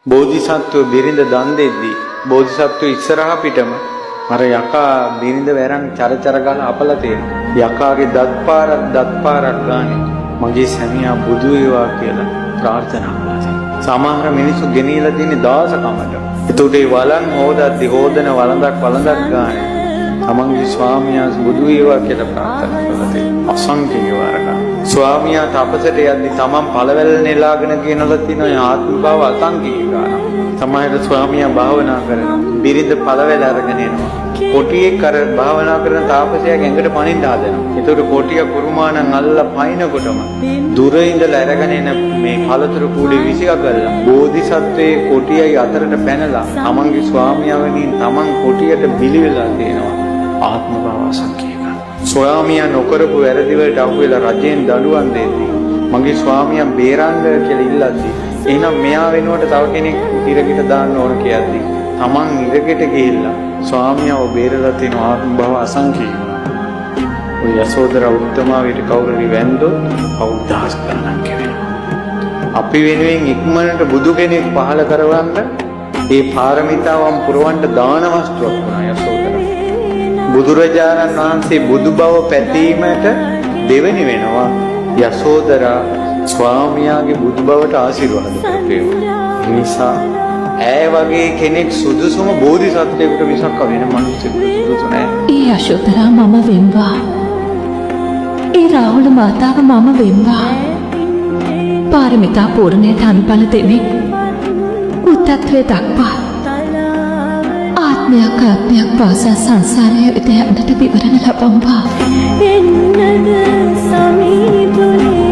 බෝධිසත්ව බිරිඳ දන් දෙද්දී බෝධිසත්ව ඉස්සරහ පිටම අර යකා බිරිඳ වැරන් චරචර ගාලා අපලා තියෙනවා. යකාගේ දත් පාරක් ගානේ මගේ සැමියා බුදු වේවා කියලා ප්‍රාර්ථනා කළා. සමහර මිනිස්සු ගෙනියලා තියෙන දාසකමට. ඒතකොට ඒ වළං හොදද්දී හොදන වළඳක් ගානේ තමන්ගේ ස්වාමියා බුදු වේවා කියලා ප්‍රාර්ථනා කළා තියෙනවා. අසංඛ්‍ය වාරක. ස්වාමියා තපසට යද්දී තමන් පළවැල් නෙලාගෙන කියනලා තියෙන ආත්ම භාව අසංඛ්‍ය ගානක්. සමහර ස්වාමියා භාවනා කරනවා. බිරිඳ පළවැල් අරගෙන එනවා. කොටියෙක් අර භාවනා කරන තාපසයා ඇඟට පනින්න හදනවා. ඒතකොට කොටිය කුරුමානම් අල්ලලා පයින්නකොටම දුර ඉඳලා අරගෙන එන මේ පළතුරු කූඩේ විසිකගල්ලා බෝධිසත්වයේ කොටියයි අතරට පැනලා තමන්ගේ ස්වාමියා වෙනින් තමන් කොටියට බිලි වෙලා තියෙනවා. ආත්ම භාව අසංඛ්‍ය. ස්වාමියා නොකරපු වැරදි වලට අහු වෙලා රජෙන් දඬුවම් දෙද්දී මගේ ස්වාමියා බේරන්න කියලා ඉල්ලද්දී එහෙනම් මෙයා වෙනුවට තව කෙනෙක් ඉරගෙට දාන්න ඕන කියද්දී තමන් ඉරගෙට ගිහිල්ලා ස්වාමියාව බේරලා තියෙන ආත්ම භව අසංඛ්‍යයි. ඔය යසෝදරා උත්තමාවිට කවුරුරි වැන්දොත් අවුදහස් ගණනක් වෙනවා. අපි වෙනුවෙන් ඉක්මනට බුදු කෙනෙක් පහල කරවන්න ඒ පාරමිතාවන් පුරවන්න දාන වස්තුවක් වුණා යසෝදරා. බුදුරජාණන් වහන්සේ බුදු බව පැතීමට දෙවෙනි වෙනවා යසෝදරා ස්වාමියාගේ බුදු බවට ආශිර්වාද කරපේවා. නිසා ඈ වගේ කෙනෙක් සුදුසුම බෝධිසත්වයෙකුට මිසක් වෙන මිනිසෙකුට සුදුසු නෑ. ඒ යශෝදරා මම වෙම්වා. ඒ රාහුල මාතාව මම වෙම්වා. පාරමිතා පූර්ණයට අනුඵල දෙමින් උත්තත්වයේ දක්වා ආත්මයක් පාසා සංසාරයේ විදයන්ට විවරණ ලබම්වා. එන්නද සමීපනේ